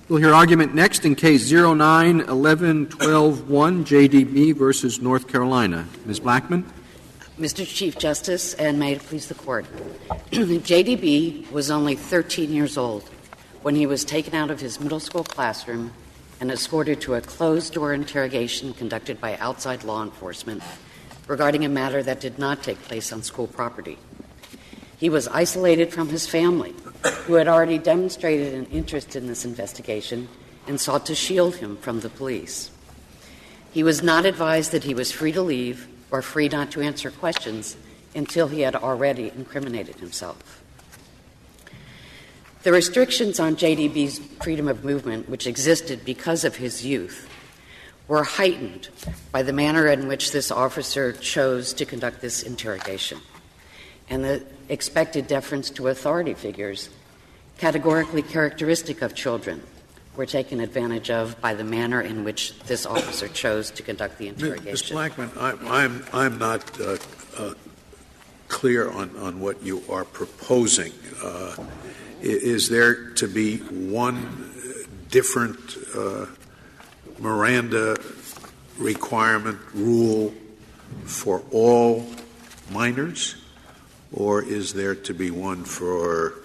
We'll hear argument next in Case 09-11-12-1, J.D.B. versus North Carolina. Ms. Blackman. Mr. Chief Justice, and may it please the Court, J.D.B. was only 13 years old when he was taken out of his middle school classroom and escorted to a closed-door interrogation conducted by outside law enforcement regarding a matter that did not take place on school property. He was isolated from his family, who had already demonstrated an interest in this investigation and sought to shield him from the police. He was not advised that he was free to leave or free not to answer questions until he had already incriminated himself. The restrictions on J.D.B.'s freedom of movement, which existed because of his youth, were heightened by the manner in which this officer chose to conduct this interrogation, and the expected deference to authority figures, categorically characteristic of children, were taken advantage of by the manner in which this officer chose to conduct the interrogation. Ms. Blackman, I'm not clear on what you are proposing. Is there to be one different Miranda requirement rule for all minors? Or is there to be one for,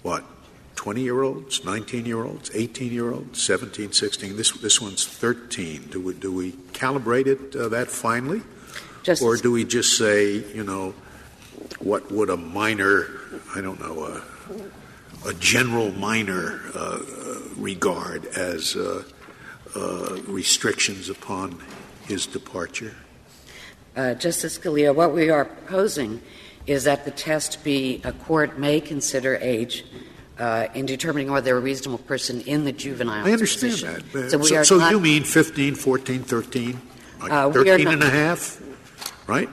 20-year-olds, 19-year-olds, 18-year-olds, 17, 16? This one's 13. Do we calibrate it that finely? Or do we just say, what would a minor, a general minor regard as restrictions upon his departure? Justice Scalia, what we are proposing is that the test be a court may consider age in determining whether a reasonable person in the juvenile I understand position. that. So you mean 15, 14, 13, 13 and a half, right?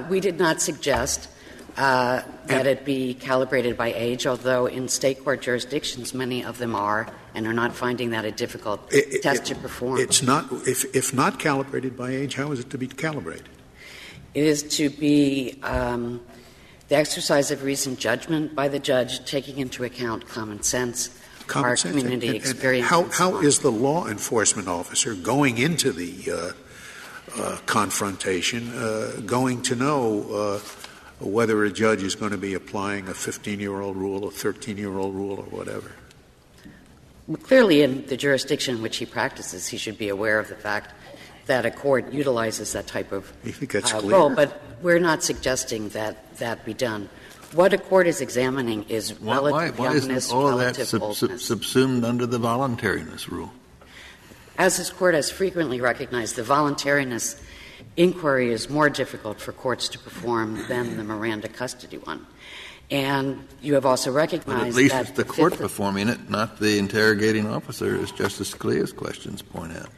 We did not suggest that it be calibrated by age, although in state court jurisdictions many of them are and are not finding that a difficult test to perform. It's not, if not calibrated by age, how is it to be calibrated? It is to be the exercise of reasoned judgment by the judge, taking into account common sense, our community experience. How is the law enforcement officer going into the confrontation going to know whether a judge is going to be applying a 15-year-old rule, a 13-year-old rule, or whatever? Well, clearly, in the jurisdiction in which he practices, he should be aware of the fact that a court utilizes that type of role, but we're not suggesting that that be done. What a court is examining is relative youngness, all relative of that boldness. Subsumed under the voluntariness rule? As this Court has frequently recognized, the voluntariness inquiry is more difficult for courts to perform than the Miranda custody one. And you have also recognized but at least that it's the court performing it, not the interrogating officer, as Justice Scalia's questions point out.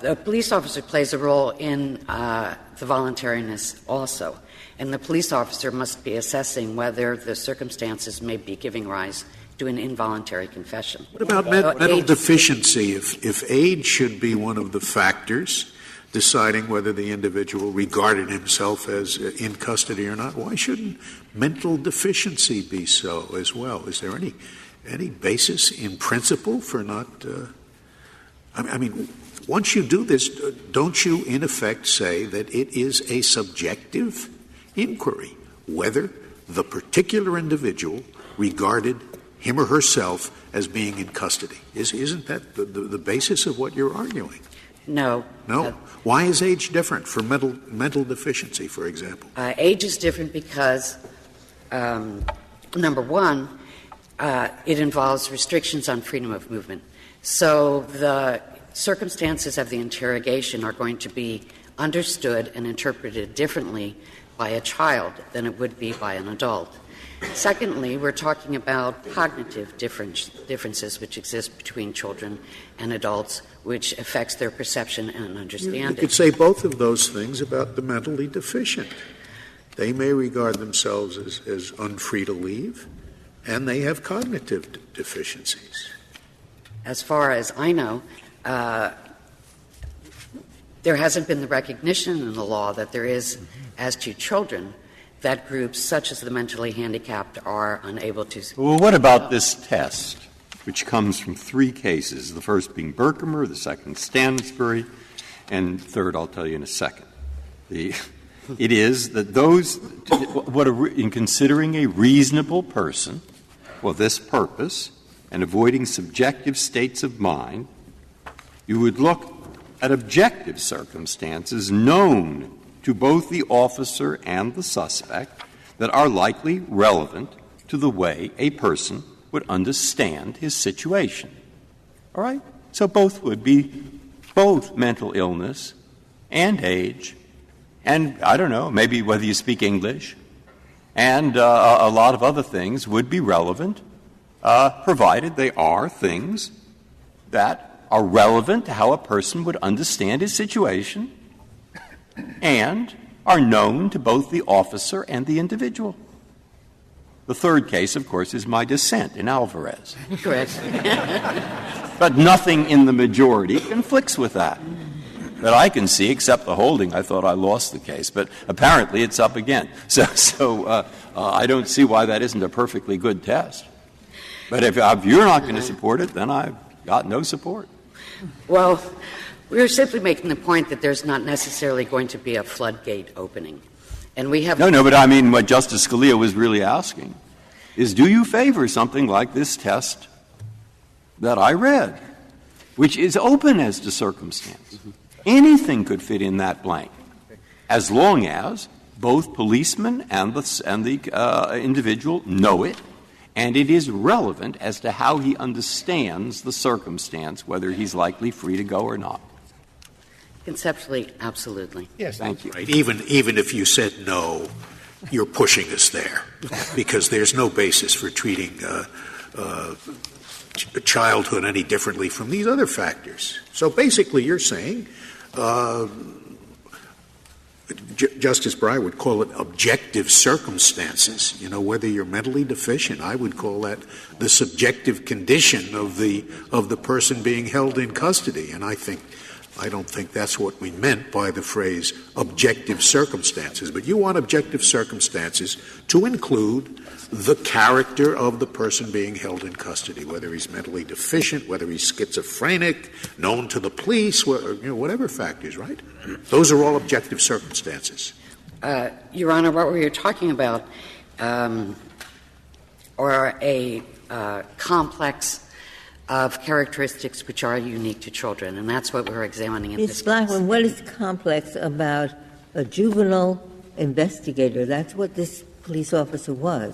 The police officer plays a role in the voluntariness also, and the police officer must be assessing whether the circumstances may be giving rise to an involuntary confession. What about mental deficiency? If age should be one of the factors deciding whether the individual regarded himself as in custody or not, why shouldn't mental deficiency be so as well? Is there any basis in principle for not I mean, once you do this, don't you in effect say that it is a subjective inquiry whether the particular individual regarded him or herself as being in custody? Isn't that the basis of what you're arguing? No. No? Why is age different for mental deficiency, for example? Age is different because, number one, it involves restrictions on freedom of movement. So the circumstances of the interrogation are going to be understood and interpreted differently by a child than it would be by an adult. Secondly, we're talking about cognitive differences which exist between children and adults, which affects their perception and understanding. You could say both of those things about the mentally deficient. They may regard themselves as unfree to leave, and they have cognitive deficiencies. As far as I know, there hasn't been the recognition in the law that there is, as to children, that groups such as the mentally handicapped are unable to. Well, what about this test? which comes from three cases, the first being Berkemer, the second Stansbury, and third I'll tell you in a second. It is that those in considering a reasonable person for this purpose and avoiding subjective states of mind, you would look at objective circumstances known to both the officer and the suspect that are likely relevant to the way a person would understand his situation. All right? So both would be both mental illness and age, and I don't know, maybe whether you speak English, and a lot of other things would be relevant, provided they are things that are relevant to how a person would understand his situation and are known to both the officer and the individual. The third case, of course, is my dissent in Alvarez. Correct. But nothing in the majority conflicts with that I can see, except the holding. I thought I lost the case, but apparently it's up again. So I don't see why that isn't a perfectly good test. But if you're not going to support it, then I've got no support. Well, we're simply making the point that there's not necessarily going to be a floodgate opening. And we have No, but I mean what Justice Scalia was really asking is, do you favor something like this test that I read, which is open as to circumstance? Anything could fit in that blank, as long as both policemen and the individual know it, and it is relevant as to how he understands the circumstance, whether he's likely free to go or not. Conceptually, absolutely. Yes, thank you. Right. Even if you said no, you're pushing us there, because there's no basis for treating childhood any differently from these other factors. So basically you're saying Justice Breyer would call it objective circumstances. You know, whether you're mentally deficient, I would call that the subjective condition of the person being held in custody. And I don't think that's what we meant by the phrase objective circumstances. But you want objective circumstances to include the character of the person being held in custody, whether he's mentally deficient, whether he's schizophrenic, known to the police, whatever factors, right? Those are all objective circumstances. Your Honor, what we were talking about are a complex of characteristics which are unique to children, and that's what we're examining in this Ms. Blackman, what is complex about a juvenile investigator? That's what this police officer was.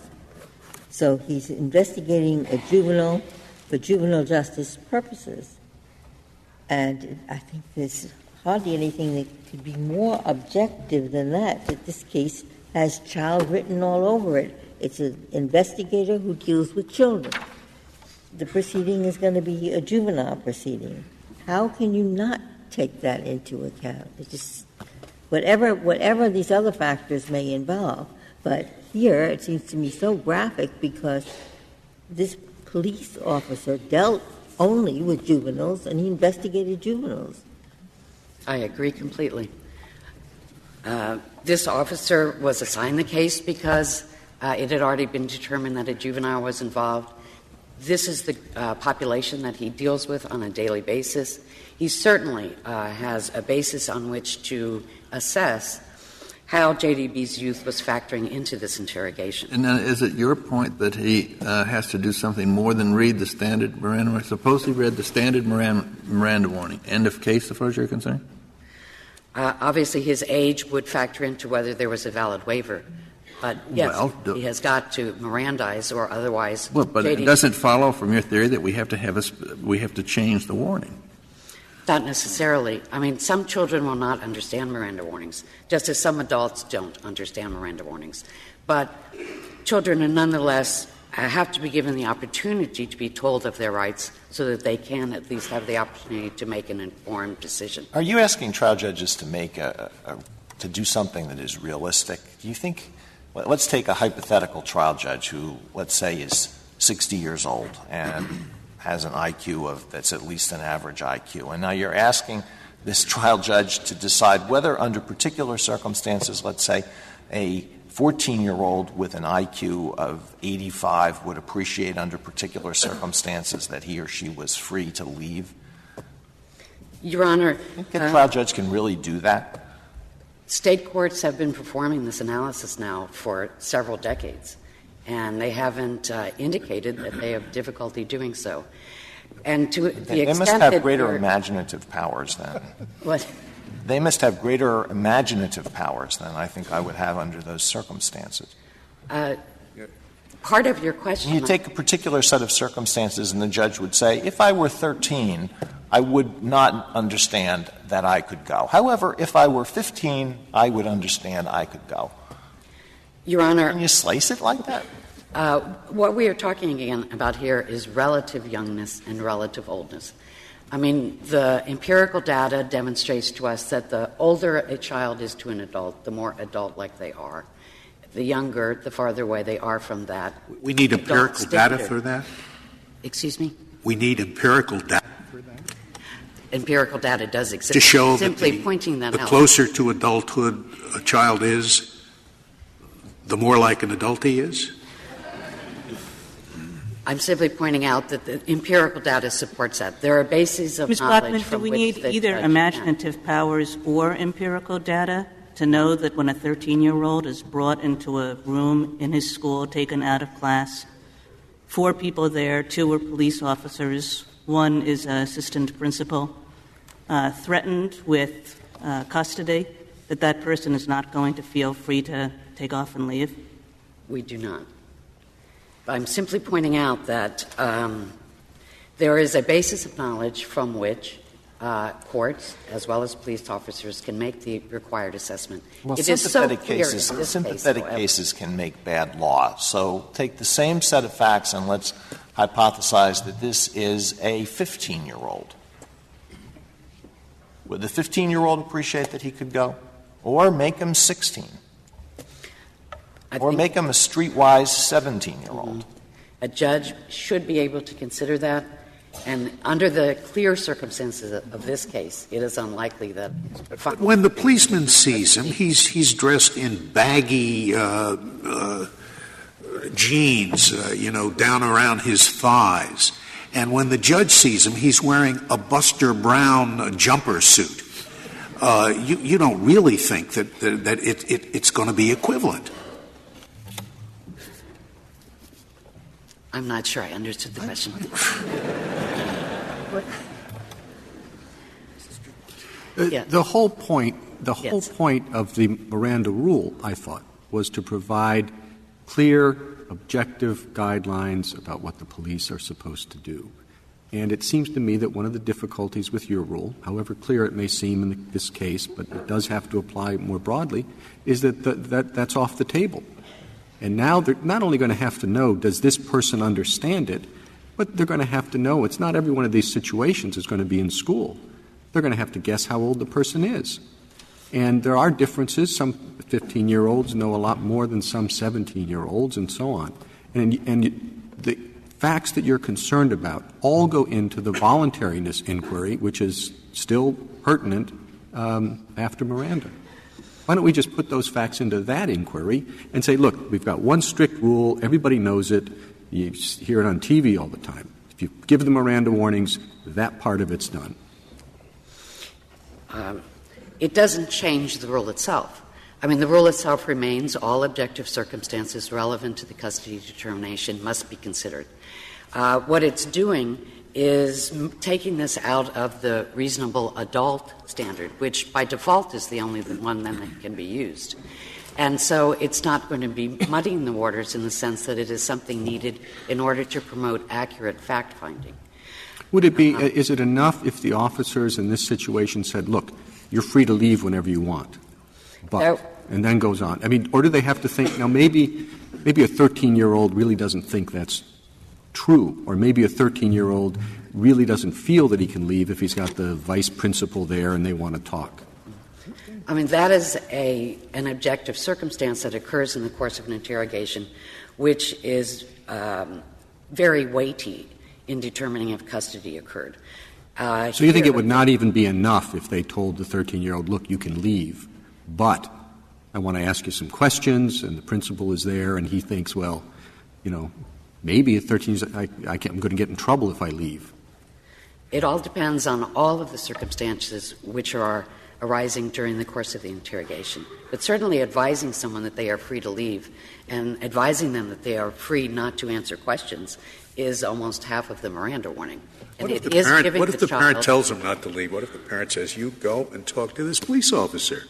So he's investigating a juvenile for juvenile justice purposes. And I think there's hardly anything that could be more objective than that this case has child written all over it. It's an investigator who deals with children. The proceeding is going to be a juvenile proceeding. How can you not take that into account? It's just whatever these other factors may involve. But here it seems to me so graphic because this police officer dealt only with juveniles and he investigated juveniles. I agree completely. This officer was assigned the case because it had already been determined that a juvenile was involved. This is the population that he deals with on a daily basis. He certainly has a basis on which to assess how JDB's youth was factoring into this interrogation. And is it your point that he has to do something more than read the standard Miranda warning? Suppose he read the standard Miranda warning. End of case, as far as you're concerned? Obviously, his age would factor into whether there was a valid waiver. But, yes, he has got to Mirandize or otherwise. Well, but it doesn't follow from your theory that we have to change the warning. Not necessarily. I mean, some children will not understand Miranda warnings, just as some adults don't understand Miranda warnings. But children, nonetheless, have to be given the opportunity to be told of their rights so that they can at least have the opportunity to make an informed decision. Are you asking trial judges to make to do something that is realistic? Do you think — let's take a hypothetical trial judge who, let's say, is 60 years old and has an IQ that's at least an average IQ. And now you're asking this trial judge to decide whether under particular circumstances, let's say, a 14-year-old with an IQ of 85 would appreciate under particular circumstances that he or she was free to leave? Your Honor, A trial judge can really do that? State courts have been performing this analysis now for several decades, and they haven't indicated that they have difficulty doing so. And to the extent they must have greater imaginative powers then. What? They must have greater imaginative powers than I think I would have under those circumstances. Part of your question. You take a particular set of circumstances and the judge would say, if I were 13, I would not understand that I could go. However, if I were 15, I would understand I could go. Your Honor. Can you slice it like that? What we are talking again about here is relative youngness and relative oldness. I mean, the empirical data demonstrates to us that the older a child is to an adult, the more adult-like they are. The younger, the farther away they are from that. We need empirical data for that? Excuse me? We need empirical data for that? Empirical data does exist. To show simply that pointing that the out. closer to adulthood a child is, the more like an adult he is? I'm simply pointing out that the empirical data supports that. There are bases of Ms. knowledge Blackman, do from we which need the either judge imaginative powers or empirical data to know that when a 13-year-old is brought into a room in his school, taken out of class, 4 people there, 2 are police officers, 1 is an assistant principal, threatened with custody, that person is not going to feel free to take off and leave? We do not. I'm simply pointing out that there is a basis of knowledge from which courts, as well as police officers, can make the required assessment. Well, it is so clear sympathetic cases can make bad law. So take the same set of facts and let's hypothesize that this is a 15-year-old. Would the 15-year-old appreciate that he could go? Or make him 16? Or make him a streetwise 17-year-old? A judge should be able to consider that, and under the clear circumstances of this case, it is unlikely that. But when the policeman sees him, he's dressed in baggy jeans, down around his thighs. And when the judge sees him, he's wearing a Buster Brown jumper suit. You don't really think that it's going to be equivalent. I'm not sure I understood the question. Yes. The whole point of the Miranda rule, I thought, was to provide clear, objective guidelines about what the police are supposed to do. And it seems to me that one of the difficulties with your rule, however clear it may seem in this case, but it does have to apply more broadly, is that's off the table. And now they're not only going to have to know, does this person understand it, but they're going to have to know it's not every one of these situations is going to be in school. They're going to have to guess how old the person is. And there are differences. Some 15-year-olds know a lot more than some 17-year-olds and so on. And the facts that you're concerned about all go into the voluntariness inquiry, which is still pertinent after Miranda. Why don't we just put those facts into that inquiry and say, look, we've got one strict rule, everybody knows it, you hear it on TV all the time. If you give the Miranda warnings, that part of it's done. It doesn't change the rule itself. I mean, the rule itself remains all objective circumstances relevant to the custody determination must be considered. What it's doing is taking this out of the reasonable adult standard, which by default is the only one that can be used. And so it's not going to be muddying the waters in the sense that it is something needed in order to promote accurate fact-finding. Would it be is it enough if the officers in this situation said, look, you're free to leave whenever you want, and then goes on? I mean, or do they have to think, now maybe a 13-year-old really doesn't think that's true, or maybe a 13-year-old really doesn't feel that he can leave if he's got the vice principal there and they want to talk. I mean, that is an objective circumstance that occurs in the course of an interrogation, which is very weighty in determining if custody occurred. So you think it would not even be enough if they told the 13-year-old, look, you can leave, but I want to ask you some questions, and the principal is there, and he thinks, well, maybe at 13 years, I'm going to get in trouble if I leave. It all depends on all of the circumstances which are arising during the course of the interrogation. But certainly advising someone that they are free to leave and advising them that they are free not to answer questions is almost half of the Miranda warning. And What if it is giving the parent tells them not to leave? What if the parent says, you go and talk to this police officer?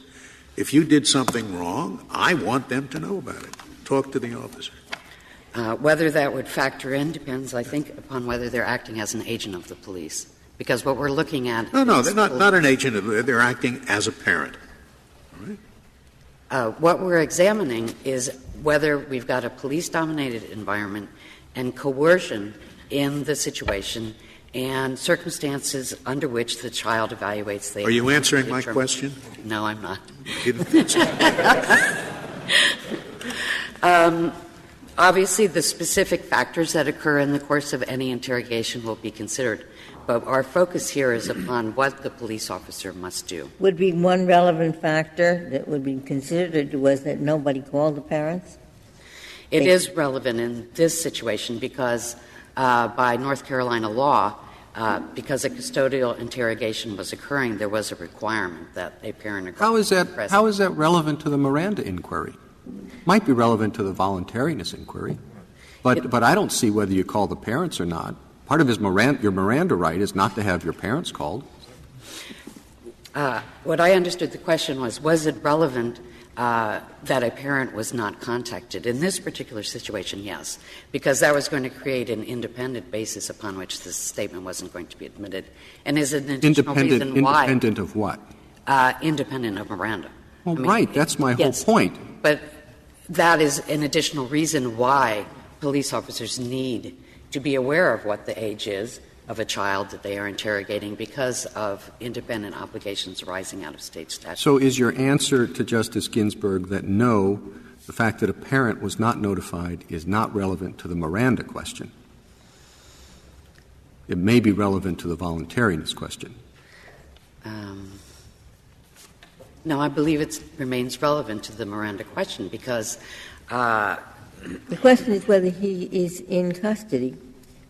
If you did something wrong, I want them to know about it. Talk to the officer. Whether that would factor in depends, I think, upon whether they're acting as an agent of the police. Because what we're looking at No, they're not an agent of they're acting as a parent. All right? What we're examining is whether we've got a police-dominated environment and coercion in the situation and circumstances under which the child evaluates the. Are you answering my question? No, I'm not. Obviously, the specific factors that occur in the course of any interrogation will be considered, but our focus here is upon what the police officer must do. Would be one relevant factor that would be considered was that nobody called the parents? It is relevant in this situation because by North Carolina law, because a custodial interrogation was occurring, there was a requirement that a parent agree. How is that relevant to the Miranda inquiry? Might be relevant to the voluntariness inquiry, but I don't see whether you call the parents or not. Part of your Miranda right is not to have your parents called. What I understood the question was it relevant that a parent was not contacted? In this particular situation, yes, because that was going to create an independent basis upon which this statement wasn't going to be admitted. And is an additional reason why. Independent of what? Independent of Miranda. Well, right. That's my whole point. But that is an additional reason why police officers need to be aware of what the age is of a child that they are interrogating because of independent obligations arising out of state statute. So is your answer to Justice Ginsburg that no, the fact that a parent was not notified is not relevant to the Miranda question? It may be relevant to the voluntariness question. No, I believe it remains relevant to the Miranda question because the question is whether he is in custody.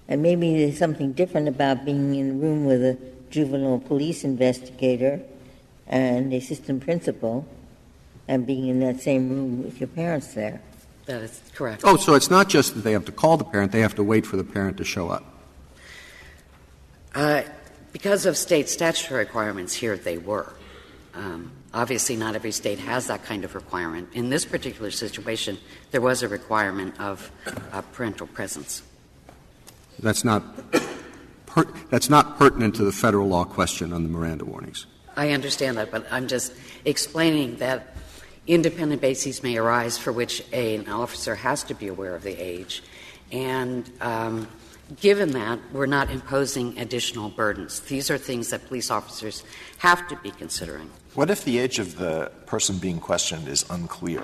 And maybe there's something different about being in a room with a juvenile police investigator and a assistant principal and being in that same room with your parents there. that is correct. Oh, so it's not just that they have to call the parent, they have to wait for the parent to show up. Because of state statutory requirements here, they were. Obviously, not every state has that kind of requirement. In this particular situation, there was a requirement of parental presence. That's not pertinent to the federal law question on the Miranda warnings. I understand that, but I'm just explaining that independent bases may arise for which an officer has to be aware of the age. And given that, we're not imposing additional burdens. These are things that police officers have to be considering. What if the age of the person being questioned is unclear?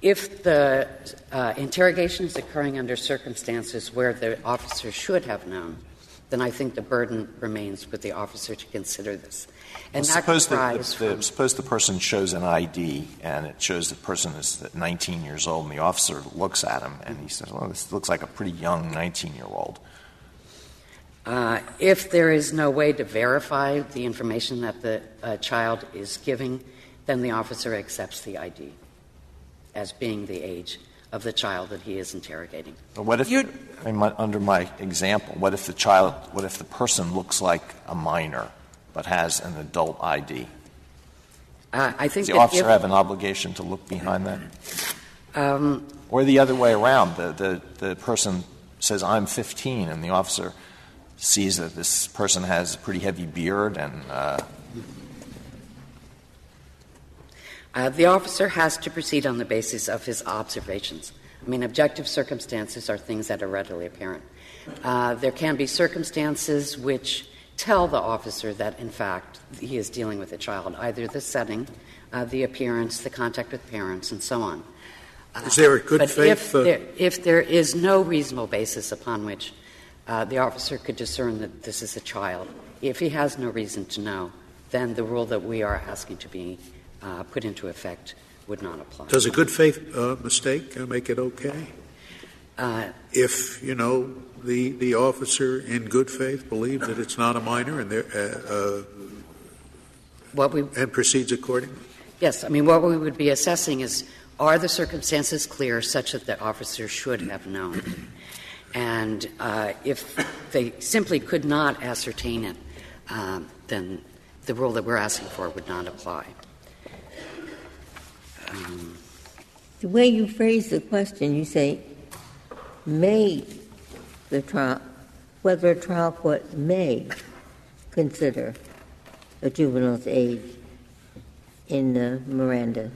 If the interrogation is occurring under circumstances where the officer should have known, then I think the burden remains with the officer to consider this. And well, suppose the person shows an ID and it shows the person is 19 years old and the officer looks at him and he says, well, this looks like a pretty young 19-year-old. If there is no way to verify the information that the child is giving, then the officer accepts the ID as being the age of the child that he is interrogating. But what if, under my example, what if the person looks like a minor but has an adult ID? I think does the officer have an obligation to look behind that? Or the other way around, the person says, I'm 15, and the officer sees that this person has a pretty heavy beard and the officer has to proceed on the basis of his observations. I mean, objective circumstances are things that are readily apparent. There can be circumstances which tell the officer that, in fact, he is dealing with a child, either the setting, the appearance, the contact with parents, and so on. Is there a good faith? If there is no reasonable basis upon which the officer could discern that this is a child, if he has no reason to know, then the rule that we are asking to be put into effect would not apply. Does a good faith mistake make it okay? If, the officer in good faith believes that it's not a minor and and proceeds accordingly? Yes. I mean, what we would be assessing is, are the circumstances clear such that the officer should have known? And if they simply could not ascertain it, then the rule that we're asking for would not apply. The way you phrase the question, you say, whether a trial court may consider a juvenile's age in the Miranda,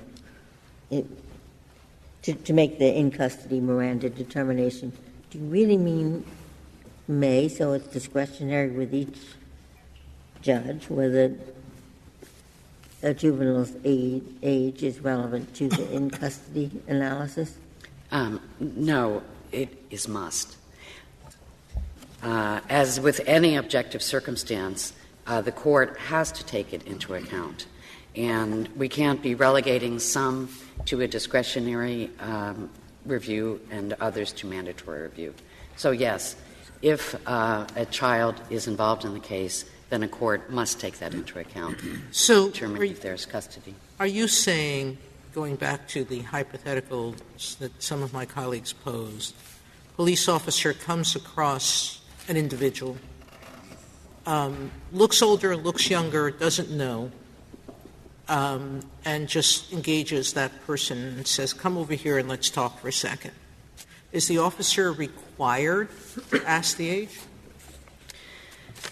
to make the in-custody Miranda determination. Do you really mean may, so it's discretionary with each judge, whether a juvenile's age is relevant to the in-custody analysis? No, it is must. As with any objective circumstance, the court has to take it into account. And we can't be relegating some to a discretionary review and others to mandatory review. So, yes, if a child is involved in the case, then a court must take that into account to determine if there's custody. Are you saying, going back to the hypothetical that some of my colleagues posed, police officer comes across an individual, looks older, looks younger, doesn't know, and just engages that person and says, come over here and let's talk for a second. Is the officer required to ask the age?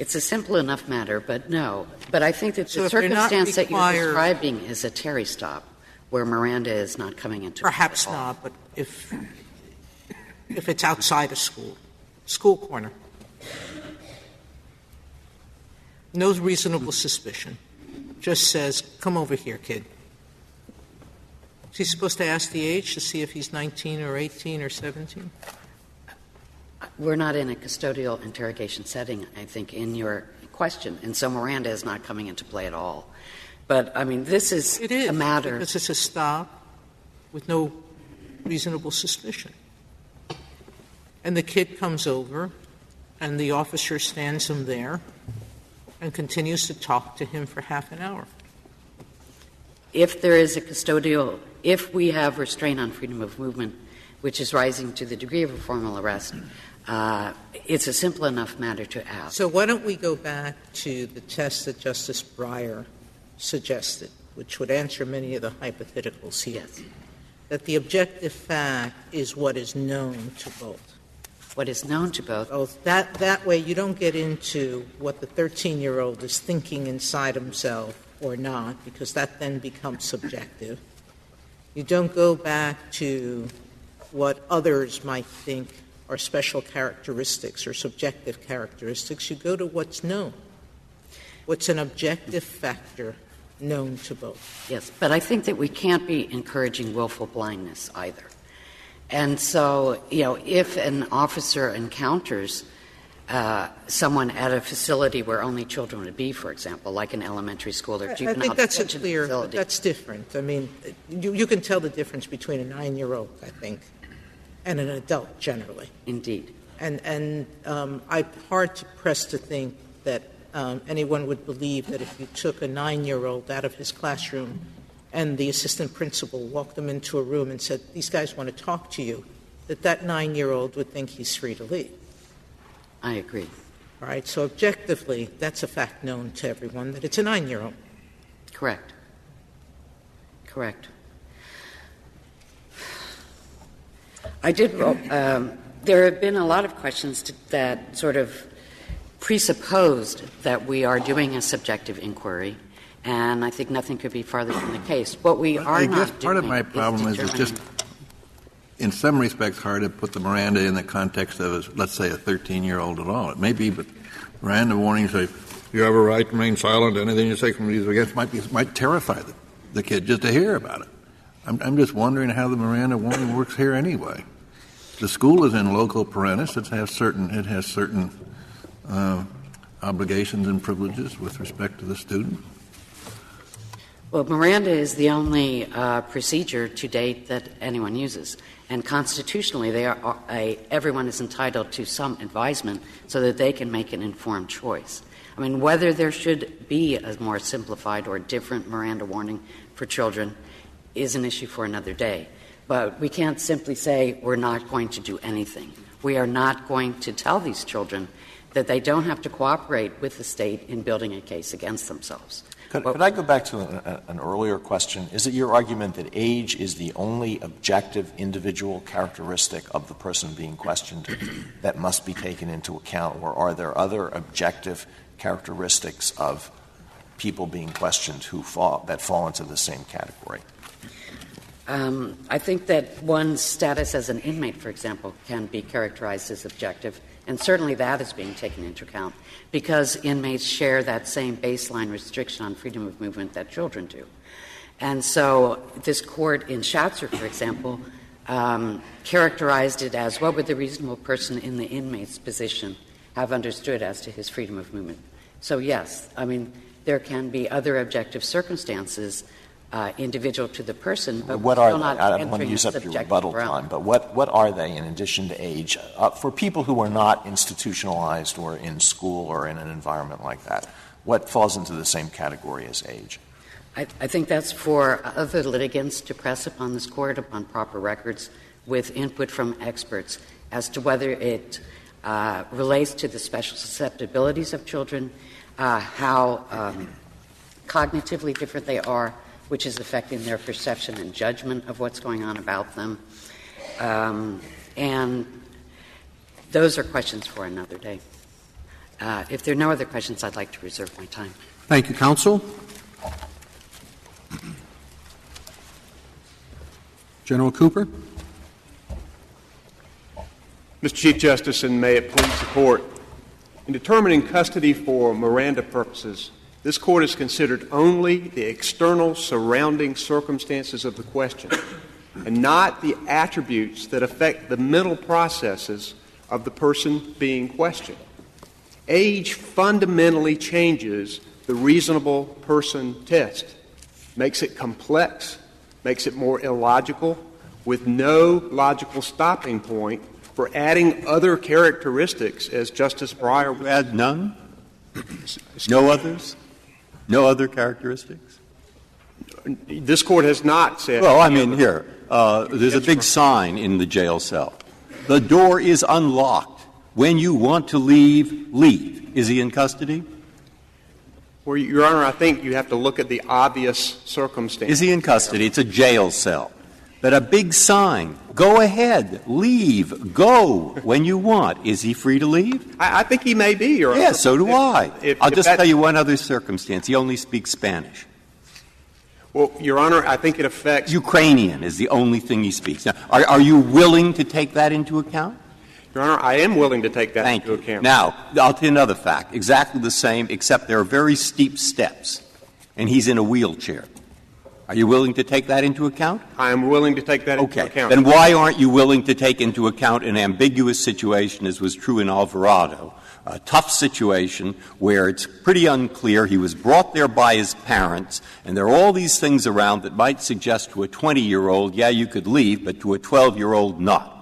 It's a simple enough matter, but no. But I think that So the if they're not circumstance that you're required- describing is a Terry stop, where Miranda is not coming into Perhaps effect at all. not, but if it's outside a school corner, no reasonable suspicion, just says, come over here, kid. Is he supposed to ask the age to see if he's 19 or 18 or 17? We're not in a custodial interrogation setting, I think, in your question, and so Miranda is not coming into play at all. But, I mean, this is It is, a matter. because it's a stop with no reasonable suspicion. And the kid comes over, and the officer stands him there and continues to talk to him for half an hour. If there is a custodial, if we have restraint on freedom of movement, which is rising to the degree of a formal arrest, it's a simple enough matter to ask. So why don't we go back to the test that Justice Breyer suggested, which would answer many of the hypotheticals here, Yes. that the objective fact is what is known to both. What is known to both. That way you don't get into what the 13-year-old is thinking inside himself or not, because that then becomes subjective. You don't go back to what others might think are special characteristics or subjective characteristics. You go to what's known, what's an objective factor known to both. Yes, but I think that we can't be encouraging willful blindness either. And so, if an officer encounters someone at a facility where only children would be, for example, like an elementary school or juvenile I think that's detention facility. that's different. I mean, you can tell the difference between a 9-year-old, I think, and an adult generally. Indeed. And I'm hard pressed to think that anyone would believe that if you took a 9-year-old out of his classroom and the assistant principal walked them into a room and said, these guys want to talk to you, that 9-year-old would think he's free to leave. I agree. All right? So objectively, that's a fact known to everyone, that it's a 9-year-old. Correct. Correct. There have been a lot of questions that sort of presupposed that we are doing a subjective inquiry, and I think nothing could be farther from the case. What we are I not guess part of doing my problem is it's just, in some respects, hard to put the Miranda in the context of, let's say, a 13-year-old at all. It may be, but Miranda warnings say, you have a right to remain silent. Anything you say from these against might terrify the kid just to hear about it. I'm just wondering how the Miranda warning works here anyway. The school is in loco parentis. It has certain obligations and privileges with respect to the student. Well, Miranda is the only procedure to date that anyone uses. And constitutionally, everyone is entitled to some advisement so that they can make an informed choice. I mean, whether there should be a more simplified or different Miranda warning for children is an issue for another day. But we can't simply say we're not going to do anything. We are not going to tell these children that they don't have to cooperate with the state in building a case against themselves. Could I go back to an earlier question? Is it your argument that age is the only objective individual characteristic of the person being questioned that must be taken into account, or are there other objective characteristics of people being questioned that fall into the same category? I think that one's status as an inmate, for example, can be characterized as objective, and certainly that is being taken into account because inmates share that same baseline restriction on freedom of movement that children do. And so this court in Schatzer, for example, characterized it as what would the reasonable person in the inmate's position have understood as to his freedom of movement. So, yes, I mean, there can be other objective circumstances individual to the person, but what still are not they? I don't want to use up your rebuttal time, but what are they in addition to age for people who are not institutionalized or in school or in an environment like that? What falls into the same category as age? I think that's for other litigants to press upon this court upon proper records with input from experts as to whether it relates to the special susceptibilities of children, how cognitively different they are, which is affecting their perception and judgment of what's going on about them. And those are questions for another day. If there are no other questions, I'd like to reserve my time. Thank you, counsel. General Cooper. Mr. Chief Justice, and may it please the Court, in determining custody for Miranda purposes, this Court has considered only the external surrounding circumstances of the question and not the attributes that affect the mental processes of the person being questioned. Age fundamentally changes the reasonable person test, makes it complex, makes it more illogical, with no logical stopping point for adding other characteristics, as Justice Breyer would add. None? No others? No other characteristics? This Court has not said. Well, I mean, here, there's a big sign in the jail cell. The door is unlocked. When you want to leave, leave. Is he in custody? Well, Your Honor, I think you have to look at the obvious circumstances. Is he in custody? It's a jail cell. But a big sign, go ahead, leave, go when you want. Is he free to leave? I think he may be, Your Honor. Yes, so do I. I'll just tell you one other circumstance. He only speaks Spanish. Well, Your Honor, I think it affects. Ukrainian is the only thing he speaks. Now, are you willing to take that into account? Your Honor, I am willing to take that Thank into you. account. Now, I'll tell you another fact. Exactly the same, except there are very steep steps, and he's in a wheelchair. Are you willing to take that into account? I am willing to take that into account. Then why aren't you willing to take into account an ambiguous situation, as was true in Alvarado, a tough situation where it's pretty unclear he was brought there by his parents, and there are all these things around that might suggest to a 20-year-old, yeah, you could leave, but to a 12-year-old, not.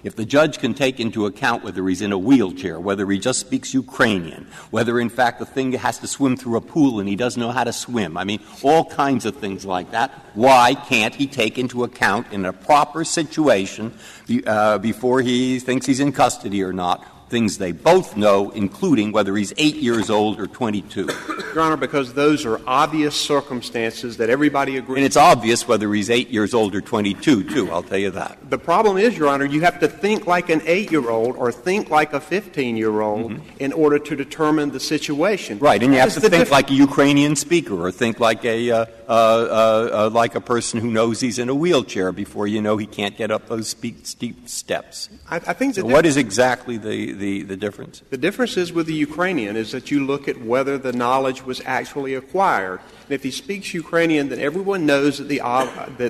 If the judge can take into account whether he's in a wheelchair, whether he just speaks Ukrainian, whether, in fact, the thing has to swim through a pool and he doesn't know how to swim, I mean, all kinds of things like that, why can't he take into account in a proper situation before he thinks he's in custody or not, things they both know, including whether he's 8 years old or 22? Your Honor, because those are obvious circumstances that everybody agrees. And it's obvious whether he's 8 years old or 22, too, I'll tell you that. The problem is, Your Honor, you have to think like an 8-year-old or think like a 15-year-old in order to determine the situation. Right, and you have to think like a Ukrainian speaker or think like a person who knows he's in a wheelchair before you know he can't get up those steep steps. I think so what is exactly the difference? The difference is with the Ukrainian is that you look at whether the knowledge was actually acquired. And if he speaks Ukrainian, then everyone knows that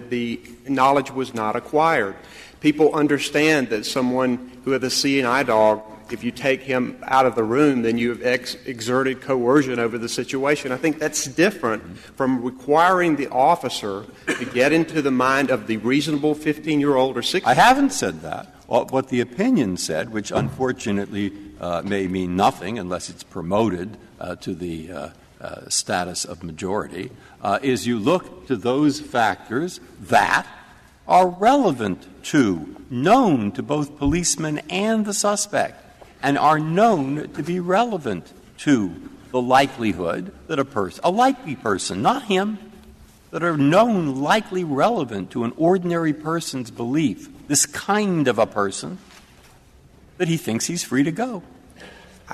the knowledge was not acquired. People understand that someone who has a CNI dog if you take him out of the room, then you have exerted coercion over the situation. I think that's different from requiring the officer to get into the mind of the reasonable 15-year-old or 16-year-old. I haven't said that. What the opinion said, which unfortunately may mean nothing unless it's promoted to the status of majority, is you look to those factors that are relevant to, known to both policemen and the suspect, and are known to be relevant to the likelihood that a likely person, not him, that are known likely relevant to an ordinary person's belief, this kind of a person, that he thinks he's free to go.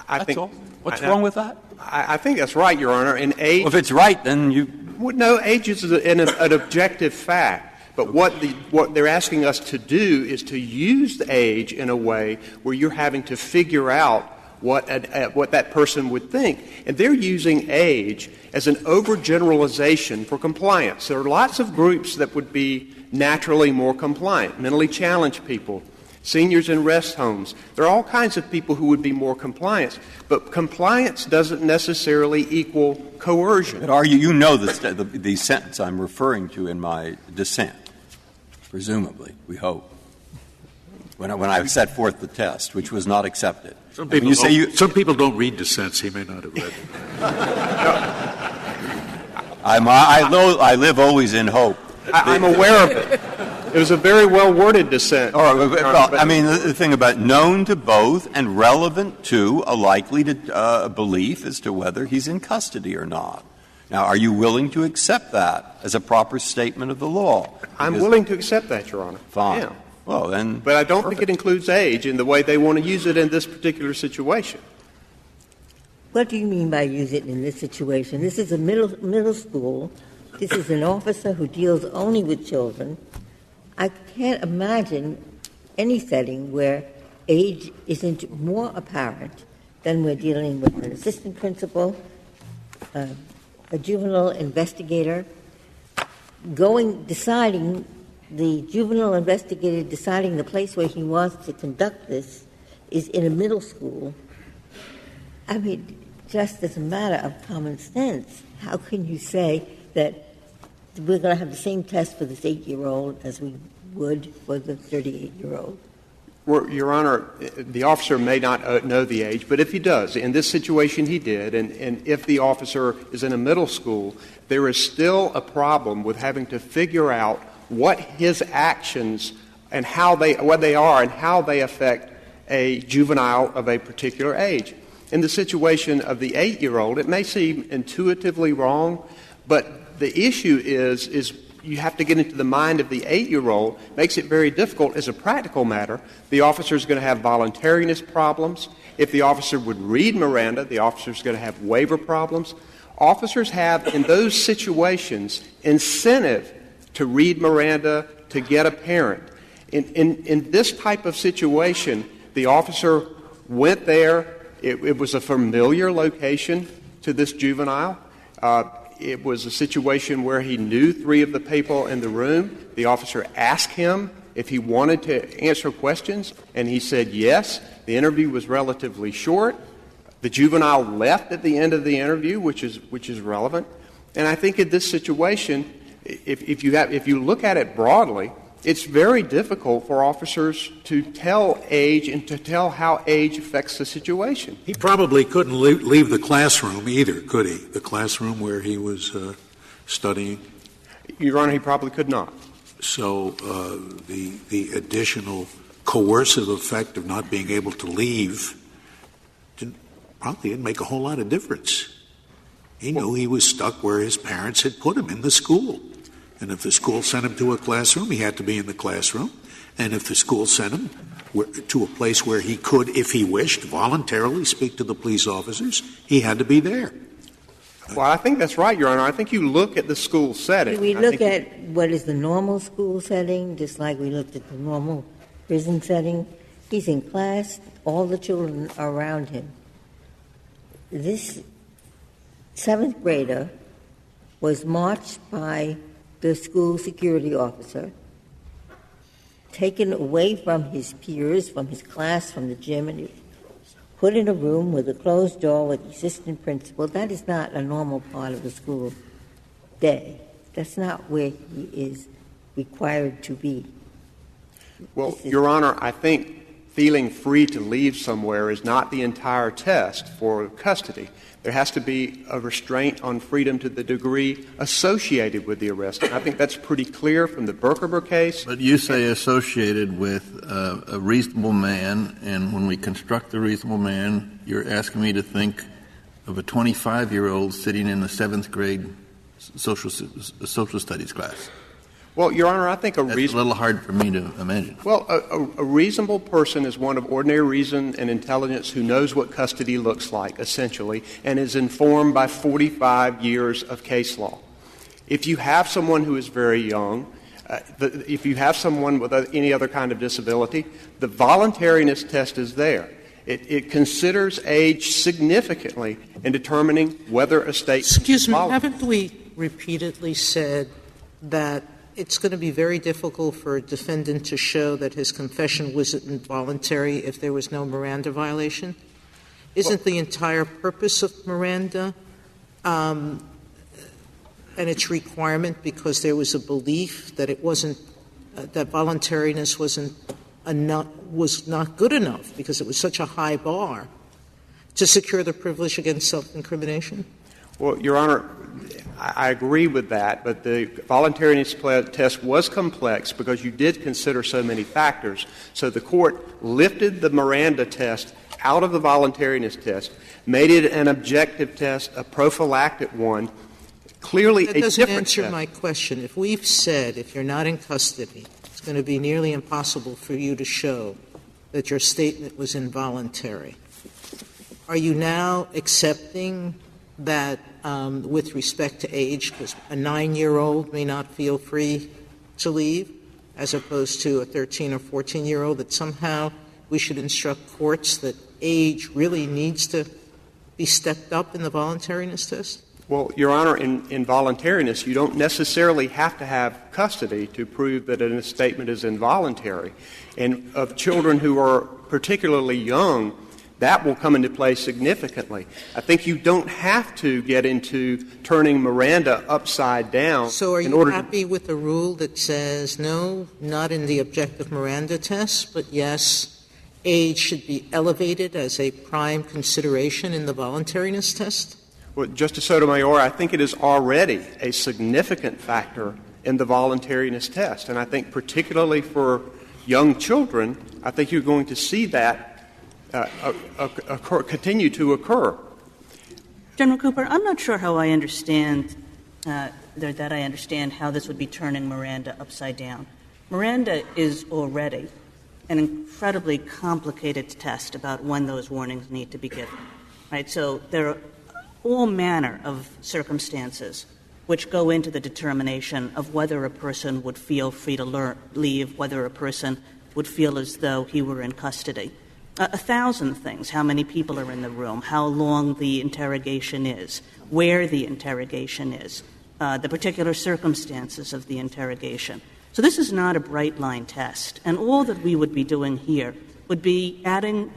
That's all. What's wrong with that? I think that's right, Your Honor. And age, well, if it's right, then you... No, age is an objective fact. But what they're asking us to do is to use the age in a way where you're having to figure out what that person would think. And they're using age as an overgeneralization for compliance. There are lots of groups that would be naturally more compliant, mentally challenged people, seniors in rest homes. There are all kinds of people who would be more compliant. But compliance doesn't necessarily equal coercion. But you know the sentence I'm referring to in my dissent, presumably, we hope, when I set forth the test, which was not accepted. Some people don't read dissents. He may not have read it. I live always in hope. I'm aware of it. It was a very well-worded dissent. I mean, the thing about known to both and relevant to a likely belief as to whether he's in custody or not. Now, are you willing to accept that as a proper statement of the law? I'm willing to accept that, Your Honor. Fine. Yeah. Well, then. But I don't think it includes age in the way they want to use it in this particular situation. What do you mean by use it in this situation? This is a middle school. This is an officer who deals only with children. I can't imagine any setting where age isn't more apparent than we're dealing with an assistant principal, a juvenile investigator, deciding the juvenile investigator deciding the place where he wants to conduct this is in a middle school. I mean, just as a matter of common sense, how can you say that we're going to have the same test for this 8-year-old as we would for the 38-year-old? Well, Your Honor, the officer may not know the age, but if he does, in this situation he did, and if the officer is in a middle school, there is still a problem with having to figure out what his actions and what they are and how they affect a juvenile of a particular age. In the situation of the 8-year-old, it may seem intuitively wrong, but the issue is you have to get into the mind of the 8-year-old. Makes it very difficult as a practical matter. The officer is going to have voluntariness problems. If the officer would read Miranda, the officer is going to have waiver problems. Officers have, in those situations, incentive to read Miranda, to get a parent. In this type of situation, the officer went there. It was a familiar location to this juvenile. It was a situation where he knew 3 of the people in the room. The officer asked him if he wanted to answer questions, and he said yes. The interview was relatively short. The juvenile left at the end of the interview, which is relevant. And I think in this situation, if you look at it broadly, it's very difficult for officers to tell age and to tell how age affects the situation. He probably couldn't leave the classroom either, could he? The classroom where he was studying? Your Honor, he probably could not. So the additional coercive effect of not being able to leave probably didn't make a whole lot of difference. He knew he was stuck where his parents had put him in the school. And if the school sent him to a classroom, he had to be in the classroom. And if the school sent him to a place where he could, if he wished, voluntarily speak to the police officers, he had to be there. Well, I think that's right, Your Honor. I think you look at the school setting. We look at what is the normal school setting, just like we looked at the normal prison setting. He's in class. All the children are around him. This 7th grader was marched by the school security officer, taken away from his peers, from his class, from the gym, and put in a room with a closed door with the assistant principal. That is not a normal part of the school day. That's not where he is required to be. Well, Your Honor, I think feeling free to leave somewhere is not the entire test for custody. There has to be a restraint on freedom to the degree associated with the arrest. And I think that's pretty clear from the Berkemer case. But you say associated with a reasonable man, and when we construct the reasonable man, you're asking me to think of a 25-year-old sitting in the 7th grade social studies class. Well, Your Honor, I think That's a little hard for me to imagine. Well, a reasonable person is one of ordinary reason and intelligence who knows what custody looks like, essentially, and is informed by 45 years of case law. If you have someone who is very young, if you have someone with any other kind of disability, the voluntariness test is there. It considers age significantly in determining whether a state Excuse me, haven't we repeatedly said that it's going to be very difficult for a defendant to show that his confession was involuntary if there was no Miranda violation? Isn't the entire purpose of Miranda and its requirement because there was a belief that it wasn't that voluntariness was not good enough because it was such a high bar to secure the privilege against self-incrimination? Well, Your Honor, I agree with that, but the voluntariness test was complex because you did consider so many factors. So the Court lifted the Miranda test out of the voluntariness test, made it an objective test, a prophylactic one, clearly a different test. That doesn't answer my question. If we've said if you're not in custody, it's going to be nearly impossible for you to show that your statement was involuntary, are you now accepting that with respect to age, because a 9-year-old may not feel free to leave, as opposed to a 13 or 14-year-old, that somehow we should instruct courts that age really needs to be stepped up in the voluntariness test? Well, Your Honor, in voluntariness, you don't necessarily have to have custody to prove that a statement is involuntary. And of children who are particularly young, that will come into play significantly. I think you don't have to get into turning Miranda upside down. So are you happy with the rule that says, no, not in the objective Miranda test, but yes, age should be elevated as a prime consideration in the voluntariness test? Well, Justice Sotomayor, I think it is already a significant factor in the voluntariness test. And I think particularly for young children, I think you're going to see that continue to occur. General Cooper, I'm not sure how I understand that I understand how this would be turning Miranda upside down. Miranda is already an incredibly complicated test about when those warnings need to be given. Right? So there are all manner of circumstances which go into the determination of whether a person would feel free to leave, whether a person would feel as though he were in custody. 1,000 things, how many people are in the room, how long the interrogation is, where the interrogation is, the particular circumstances of the interrogation. So this is not a bright-line test. And all that we would be doing here would be adding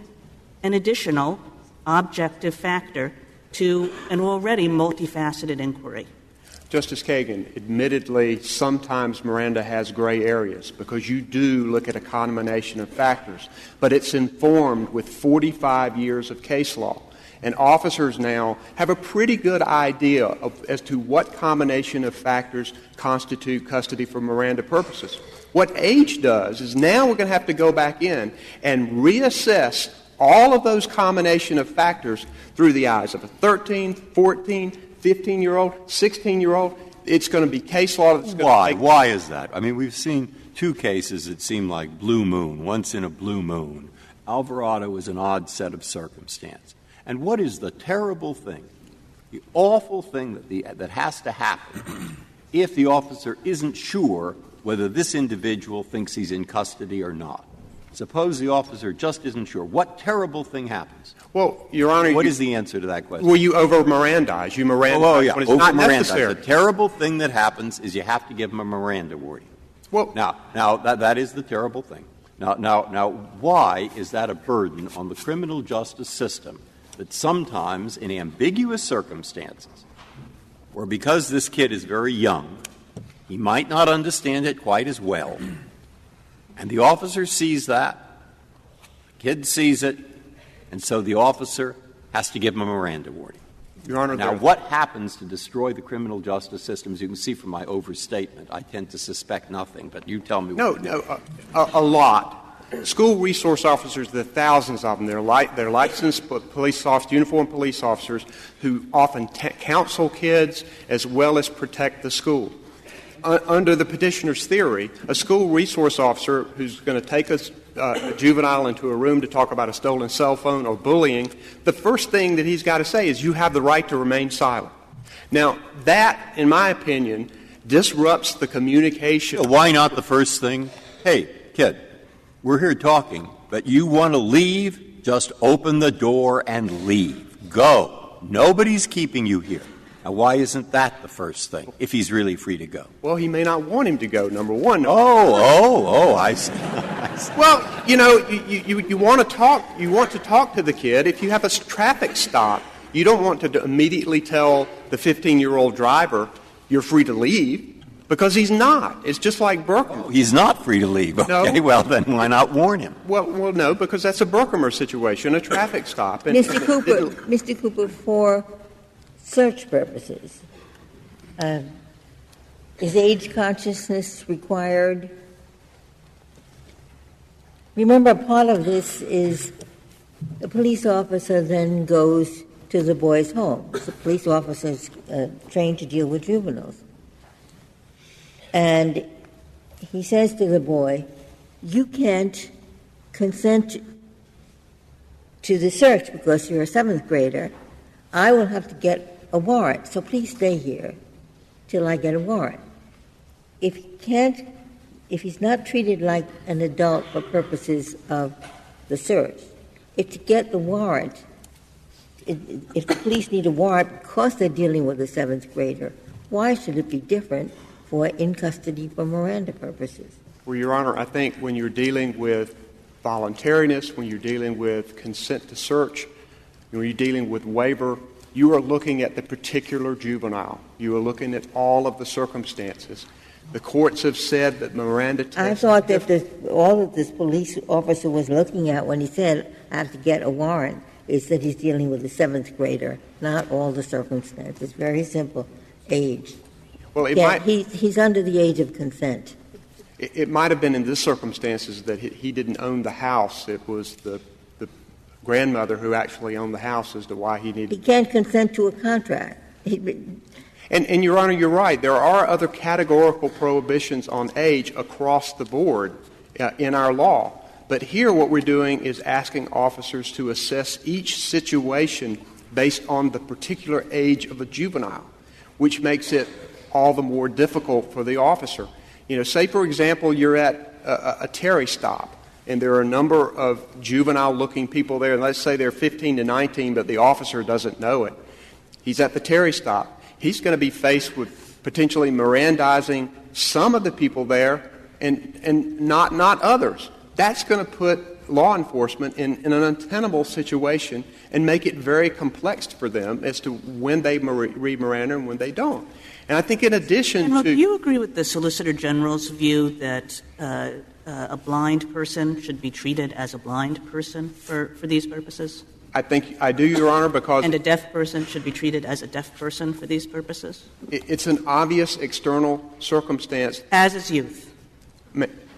an additional objective factor to an already multifaceted inquiry. Justice Kagan, admittedly, sometimes Miranda has gray areas because you do look at a combination of factors, but it's informed with 45 years of case law. And officers now have a pretty good idea as to what combination of factors constitute custody for Miranda purposes. What age does is now we're going to have to go back in and reassess all of those combination of factors through the eyes of a 13, 14, 15-year-old, 16-year-old. It's going to be case law that's going to take. Why is that? I mean, we've seen two cases that seem like blue moon, once in a blue moon. Alvarado was an odd set of circumstance. And what is the terrible thing, the awful thing that has to happen if the officer isn't sure whether this individual thinks he's in custody or not? Suppose the officer just isn't sure. What terrible thing happens? Well, Your Honor, what is the answer to that question? Well, you over-Mirandize. You Mirandize when it's not necessary. The terrible thing that happens is you have to give him a Miranda warning. Well, now that is the terrible thing. Now, why is that a burden on the criminal justice system that sometimes in ambiguous circumstances, or because this kid is very young, he might not understand it quite as well, and the officer sees that, the kid sees it, and so the officer has to give him a Miranda warning? Your Honor, now, what happens to destroy the criminal justice system? As you can see from my overstatement, I tend to suspect nothing, but you tell me what. A lot. School resource officers, there are thousands of them. They're licensed police officers, uniformed police officers, who often counsel kids as well as protect the school. Under the petitioner's theory, a school resource officer who's going to take a juvenile into a room to talk about a stolen cell phone or bullying, the first thing that he's got to say is, you have the right to remain silent. Now, that, in my opinion, disrupts the communication. Why not the first thing? Hey, kid, we're here talking, but you want to leave? Just open the door and leave. Go. Nobody's keeping you here. Now, why isn't that the first thing, if he's really free to go? Well, he may not want him to go, number one. I see. Well, you want to talk. You want to talk to the kid. If you have a traffic stop, you don't want to immediately tell the 15-year-old driver you're free to leave, because he's not. It's just like Berkmer. He's not free to leave. Okay, no. Well, then why not warn him? Well, no, because that's a Berkmer situation, a traffic stop. And Mr. Cooper, for search purposes, is age consciousness required? Remember, part of this is the police officer then goes to the boy's home. The police officer is trained to deal with juveniles. And he says to the boy, you can't consent to the search because you're a seventh grader. I will have to get a warrant, so please stay here till I get a warrant. If he's not treated like an adult for purposes of the search, if to get the warrant, if the police need a warrant because they're dealing with a seventh grader, why should it be different for in custody for Miranda purposes? Well, Your Honor, I think when you're dealing with voluntariness, when you're dealing with consent to search, when you're dealing with waiver, you are looking at the particular juvenile. You are looking at all of the circumstances. The courts have said that Miranda tests. I thought that all that this police officer was looking at when he said, I have to get a warrant, is that he's dealing with a seventh grader, not all the circumstances. Very simple. Age. Well, he's under the age of consent. It might have been in this circumstances that he didn't own the house. It was the grandmother who actually owned the house as to why he needed. He can't consent to a contract. And Your Honor, you're right. There are other categorical prohibitions on age across the board in our law. But here what we're doing is asking officers to assess each situation based on the particular age of a juvenile, which makes it all the more difficult for the officer. Say, for example, you're at a Terry stop, and there are a number of juvenile-looking people there, and let's say they're 15 to 19, but the officer doesn't know it. He's at the Terry stop. He's going to be faced with potentially Mirandizing some of the people there and not others. That's going to put law enforcement in an untenable situation and make it very complex for them as to when they read Miranda and when they don't. And I think in addition General, to— do you agree with the Solicitor General's view that a blind person should be treated as a blind person for these purposes? I think I do, Your Honor, because— And a deaf person should be treated as a deaf person for these purposes? It's an obvious external circumstance. As is youth.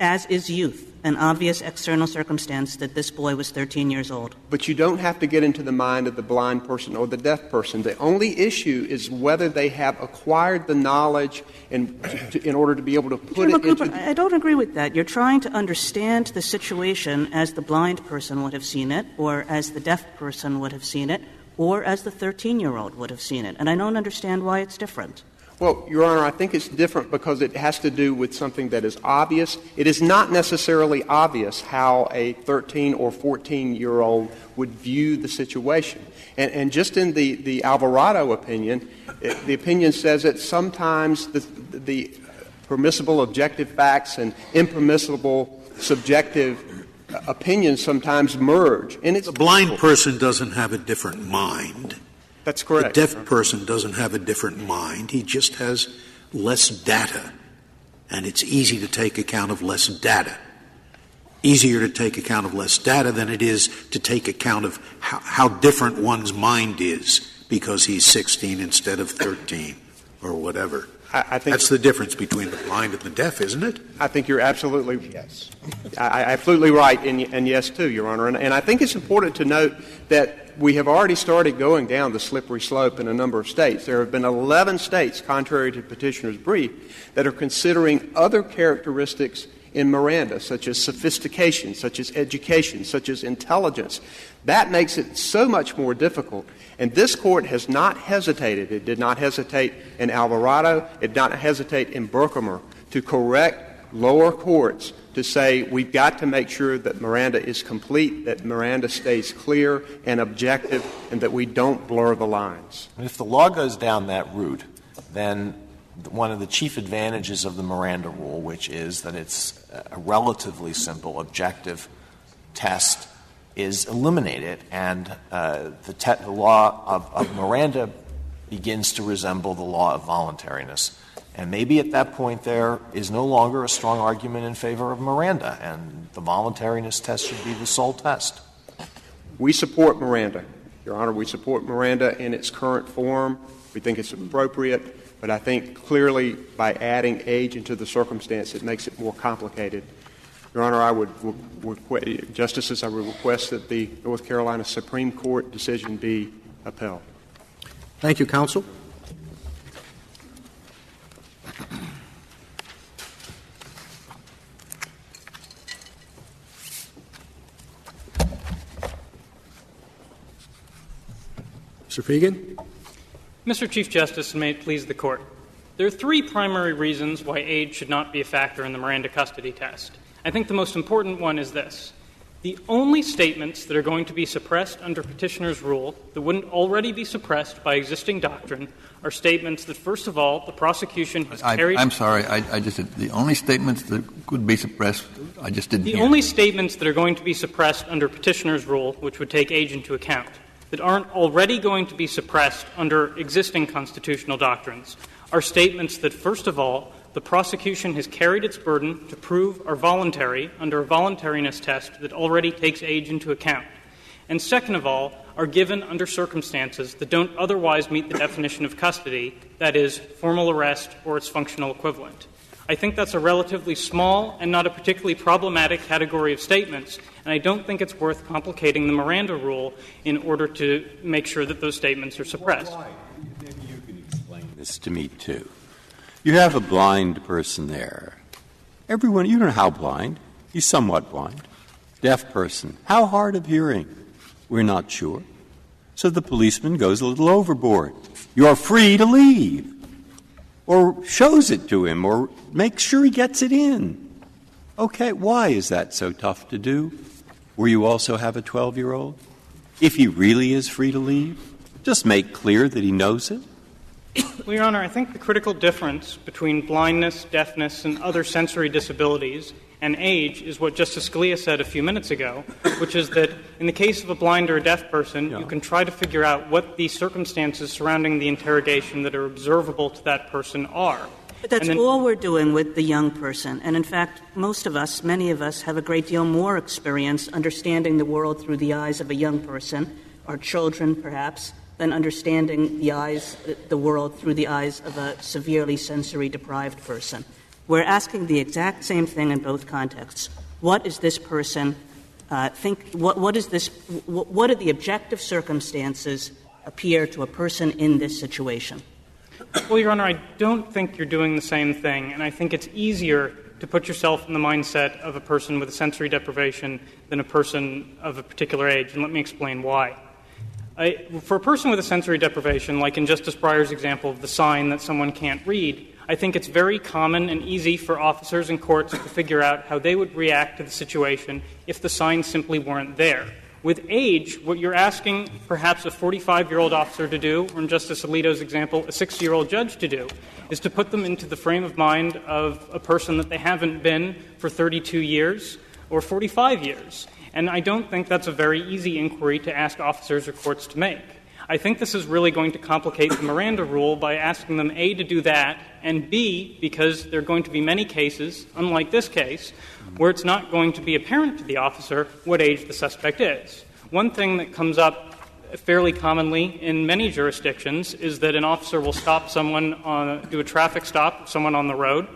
As is youth. An obvious external circumstance that this boy was 13 years old. But you don't have to get into the mind of the blind person or the deaf person. The only issue is whether they have acquired the knowledge in order to be able to put General it into— Cooper, I don't agree with that. You're trying to understand the situation as the blind person would have seen it, or as the deaf person would have seen it, or as the 13-year-old would have seen it. And I don't understand why it's different. Well, Your Honor, I think it's different because it has to do with something that is obvious. It is not necessarily obvious how a 13 or 14-year-old would view the situation. And just in the Alvarado opinion, the opinion says that sometimes the permissible objective facts and impermissible subjective opinions sometimes merge. And it's a blind person doesn't have a different mind. That's correct. A deaf person doesn't have a different mind. He just has less data. And it's easy to take account of less data. Easier to take account of less data than it is to take account of how different one's mind is because he's 16 instead of 13 or whatever. I think that's the difference between the blind and the deaf, isn't it? I think you're absolutely yes. Absolutely right, and yes, too, Your Honor. And I think it's important to note that we have already started going down the slippery slope in a number of states. There have been 11 states, contrary to petitioner's brief, that are considering other characteristics in Miranda, such as sophistication, such as education, such as intelligence. That makes it so much more difficult. And this Court has not hesitated. It did not hesitate in Alvarado. It did not hesitate in Berkemer to correct lower courts to say we've got to make sure that Miranda is complete, that Miranda stays clear and objective, and that we don't blur the lines. If the law goes down that route, then one of the chief advantages of the Miranda rule, which is that it's a relatively simple objective test, is eliminated, and the law of Miranda begins to resemble the law of voluntariness. And maybe at that point there is no longer a strong argument in favor of Miranda, and the voluntariness test should be the sole test. We support Miranda. Your Honor, we support Miranda in its current form. We think it's appropriate. But I think clearly by adding age into the circumstance, it makes it more complicated. Your Honor, I would Justices, I would request that the North Carolina Supreme Court decision be upheld. Thank you, counsel. Mr. Feigin. Mr. Chief Justice, and may it please the Court. There are three primary reasons why age should not be a factor in the Miranda custody test. I think the most important one is this. The only statements that are going to be suppressed under petitioner's rule that wouldn't already be suppressed by existing doctrine are statements that, first of all, the prosecution has carried. I'm sorry. I just said the only statements that could be suppressed, I just didn't hear. The only statements that are going to be suppressed under petitioner's rule, which would take age into account, that aren't already going to be suppressed under existing constitutional doctrines are statements that, first of all, the prosecution has carried its burden to prove are voluntary under a voluntariness test that already takes age into account, and second of all, are given under circumstances that don't otherwise meet the definition of custody, that is, formal arrest or its functional equivalent. I think that's a relatively small and not a particularly problematic category of statements, and I don't think it's worth complicating the Miranda rule in order to make sure that those statements are suppressed. Why? Maybe you can explain this to me, too. You have a blind person there. Everyone, you don't know how blind. He's somewhat blind. Deaf person. How hard of hearing? We're not sure. So the policeman goes a little overboard. You're free to leave. Or shows it to him, or makes sure he gets it in. Okay, why is that so tough to do? Where you also have a 12-year-old? If he really is free to leave, just make clear that he knows it. Well, Your Honor, I think the critical difference between blindness, deafness, and other sensory disabilities and age is what Justice Scalia said a few minutes ago, which is that in the case of a blind or a deaf person, you can try to figure out what the circumstances surrounding the interrogation that are observable to that person are. But that's all we're doing with the young person. And in fact, most of us, many of us, have a great deal more experience understanding the world through the eyes of a young person, our children perhaps, than understanding the world through the eyes of a severely sensory-deprived person. We're asking the exact same thing in both contexts. What is this person think? What is this? What are the objective circumstances appear to a person in this situation? Well, Your Honor, I don't think you're doing the same thing, and I think it's easier to put yourself in the mindset of a person with a sensory deprivation than a person of a particular age, and let me explain why. For a person with a sensory deprivation, like in Justice Breyer's example of the sign that someone can't read, I think it's very common and easy for officers and courts to figure out how they would react to the situation if the sign simply weren't there. With age, what you're asking perhaps a 45-year-old officer to do, or in Justice Alito's example, a 60-year-old judge to do, is to put them into the frame of mind of a person that they haven't been for 32 years, or 45 years. And I don't think that's a very easy inquiry to ask officers or courts to make. I think this is really going to complicate the Miranda rule by asking them, A, to do that, and B, because there are going to be many cases, unlike this case, where it's not going to be apparent to the officer what age the suspect is. One thing that comes up fairly commonly in many jurisdictions is that an officer will stop someone do a traffic stop, someone on the road.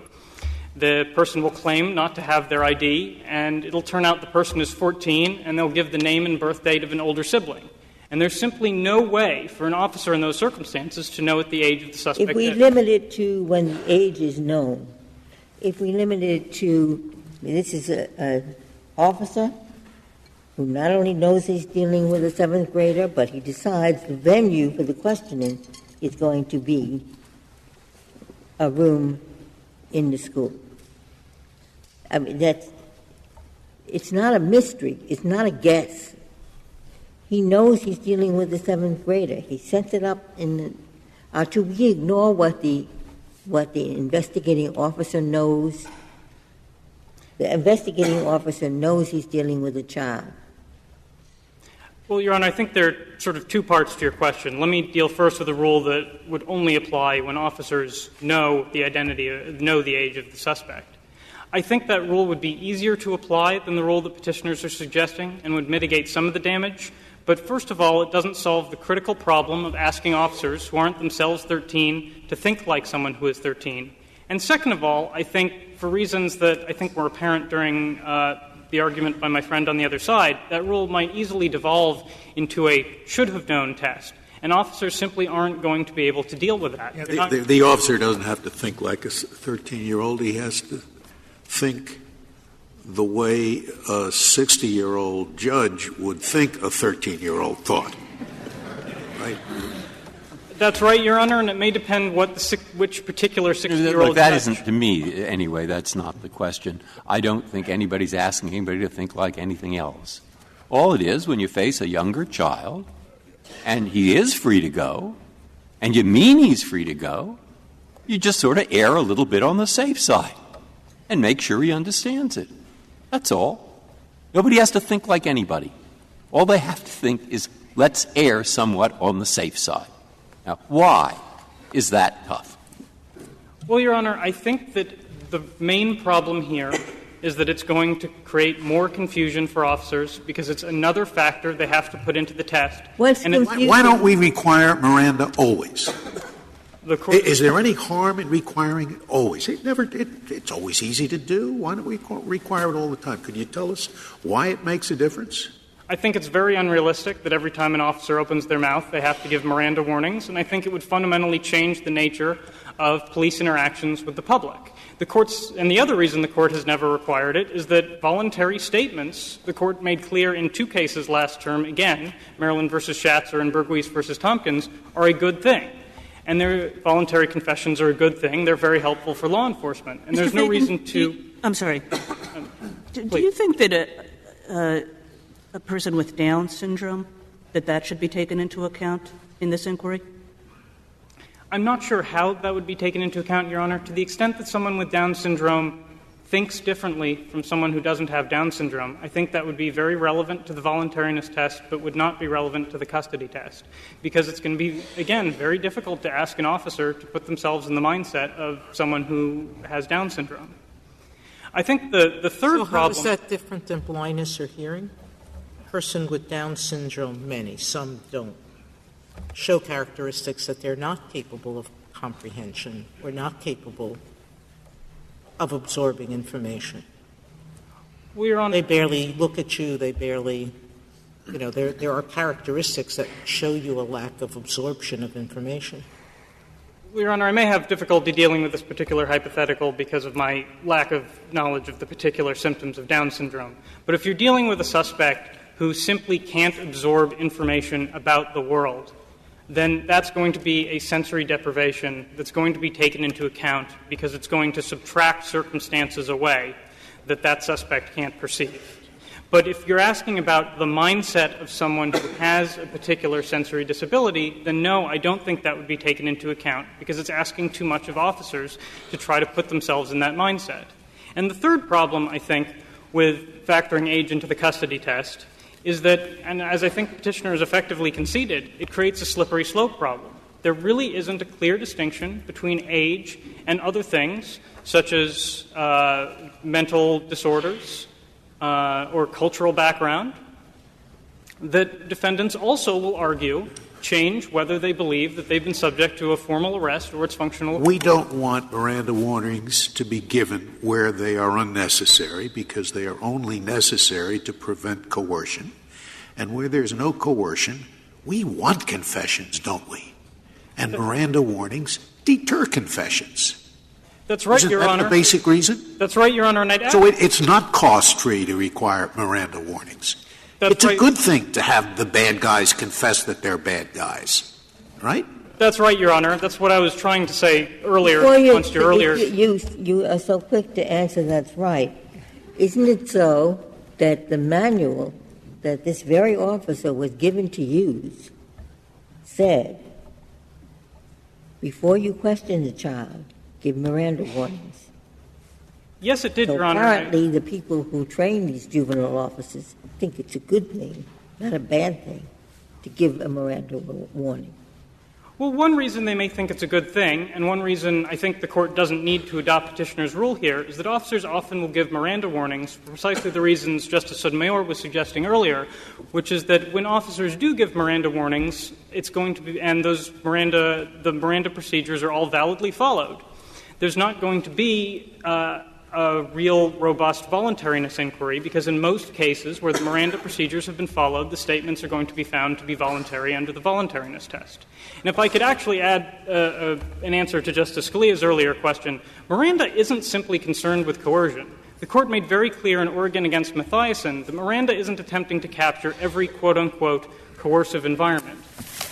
The person will claim not to have their ID, and it'll turn out the person is 14, and they'll give the name and birth date of an older sibling. And there's simply no way for an officer in those circumstances to know what the age of the suspect is. If we limit it to when the age is known, if we limit it to this is an officer who not only knows he's dealing with a seventh grader, but he decides the venue for the questioning is going to be a room in the school. I mean, it's not a mystery. It's not a guess. He knows he's dealing with a seventh grader. He sets it up to we ignore what the investigating officer knows. The investigating officer knows he's dealing with a child. Well, Your Honor, I think there are sort of two parts to your question. Let me deal first with a rule that would only apply when officers know the identity, know the age of the suspect. I think that rule would be easier to apply than the rule that petitioners are suggesting and would mitigate some of the damage. But first of all, it doesn't solve the critical problem of asking officers who aren't themselves 13 to think like someone who is 13. And second of all, I think for reasons that I think were apparent during the argument by my friend on the other side, that rule might easily devolve into a should-have-known test. And officers simply aren't going to be able to deal with that. Yeah, the officer doesn't have to think like a 13-year-old. He has to think the way a 60-year-old judge would think a 13-year-old thought. Right? That's right, Your Honor, and it may depend which particular 60-year-old that judge. Isn't, to me, anyway, that's not the question. I don't think anybody's asking anybody to think like anything else. All it is, when you face a younger child, and he is free to go, and you mean he's free to go, you just sort of err a little bit on the safe side and make sure he understands it. That's all. Nobody has to think like anybody. All they have to think is, let's err somewhat on the safe side. Now, why is that tough? Well, Your Honor, I think that the main problem here is that it's going to create more confusion for officers because it's another factor they have to put into the test. Why don't we require Miranda always? Is there any harm in requiring it always? It's always easy to do. Why don't we require it all the time? Could you tell us why it makes a difference? I think it's very unrealistic that every time an officer opens their mouth, they have to give Miranda warnings, and I think it would fundamentally change the nature of police interactions with the public. The courts, and the other reason the Court has never required it is that voluntary statements, the Court made clear in two cases last term, again, Maryland v. Schatzer and Bergwies v. Tompkins, are a good thing. And their voluntary confessions are a good thing. They're very helpful for law enforcement. And there's no reason to — I'm sorry. Do you think that a person with Down syndrome, that should be taken into account in this inquiry? I'm not sure how that would be taken into account, Your Honor. To the extent that someone with Down syndrome thinks differently from someone who doesn't have Down syndrome, I think that would be very relevant to the voluntariness test, but would not be relevant to the custody test. Because it's going to be, again, very difficult to ask an officer to put themselves in the mindset of someone who has Down syndrome. I think the third problem — how is that different than blindness or hearing? A person with Down syndrome, many, some don't, show characteristics that they're not capable of comprehension or not capable of absorbing information. Well, Your Honor, they barely look at you. They barely, there are characteristics that show you a lack of absorption of information. Well, Your Honor, I may have difficulty dealing with this particular hypothetical because of my lack of knowledge of the particular symptoms of Down syndrome. But if you're dealing with a suspect who simply can't absorb information about the world, then that's going to be a sensory deprivation that's going to be taken into account because it's going to subtract circumstances away that suspect can't perceive. But if you're asking about the mindset of someone who has a particular sensory disability, then no, I don't think that would be taken into account because it's asking too much of officers to try to put themselves in that mindset. And the third problem, I think, with factoring age into the custody test is that, and as I think Petitioner has effectively conceded, it creates a slippery slope problem. There really isn't a clear distinction between age and other things, such as mental disorders or cultural background, that defendants also will argue change whether they believe that they've been subject to a formal arrest or its functional. We don't want Miranda warnings to be given where they are unnecessary, because they are only necessary to prevent coercion. And where there's no coercion, we want confessions, don't we? And Miranda warnings deter confessions. That's right, Your Honor. Isn't that the basic reason? That's right, Your Honor. And I'd add, so it's not cost-free to require Miranda warnings. It's a good thing to have the bad guys confess that they're bad guys, right? That's right, Your Honor. That's what I was trying to say earlier. You are so quick to answer that's right. Isn't it so that the manual that this very officer was given to use said, before you question the child, give Miranda warnings? Yes, it did, so Your Honor. Apparently, the people who train these juvenile officers think it's a good thing, not a bad thing, to give a Miranda warning. Well, one reason they may think it's a good thing, and one reason I think the Court doesn't need to adopt Petitioner's rule here, is that officers often will give Miranda warnings for precisely the reasons Justice Sotomayor was suggesting earlier, which is that when officers do give Miranda warnings, it's going to be — and the Miranda procedures are all validly followed. There's not going to be a real robust voluntariness inquiry, because in most cases where the Miranda procedures have been followed, the statements are going to be found to be voluntary under the voluntariness test. And if I could actually add an answer to Justice Scalia's earlier question, Miranda isn't simply concerned with coercion. The Court made very clear in Oregon against Mathiasen that Miranda isn't attempting to capture every quote-unquote coercive environment.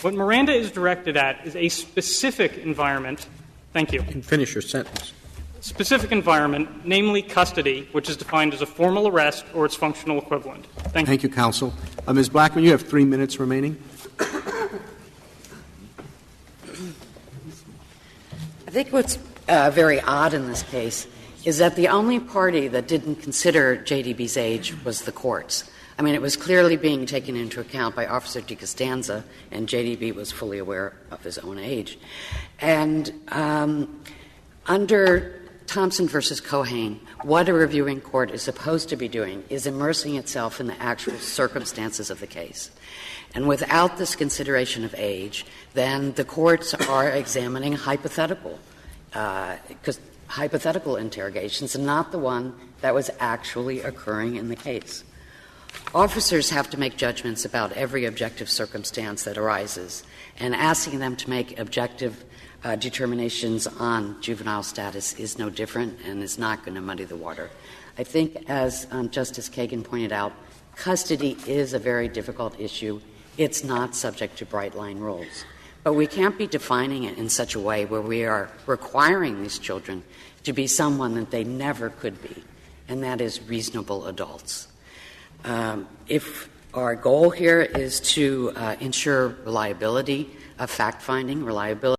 What Miranda is directed at is a specific environment. Thank you. You can finish your sentence. Specific environment, namely custody, which is defined as a formal arrest or its functional equivalent. Thank you. Thank you, counsel. Ms. Blackman, you have 3 minutes remaining. I think what's very odd in this case is that the only party that didn't consider JDB's age was the courts. I mean, it was clearly being taken into account by Officer DiCostanza, and JDB was fully aware of his own age. And under Thompson v. Cohane, what a reviewing court is supposed to be doing is immersing itself in the actual circumstances of the case. And without this consideration of age, then the courts are examining hypothetical interrogations and not the one that was actually occurring in the case. Officers have to make judgments about every objective circumstance that arises, and asking them to make objective determinations on juvenile status is no different and is not going to muddy the water. I think, as Justice Kagan pointed out, custody is a very difficult issue. It's not subject to bright-line rules. But we can't be defining it in such a way where we are requiring these children to be someone that they never could be, and that is reasonable adults. If our goal here is to ensure reliability of fact-finding, reliability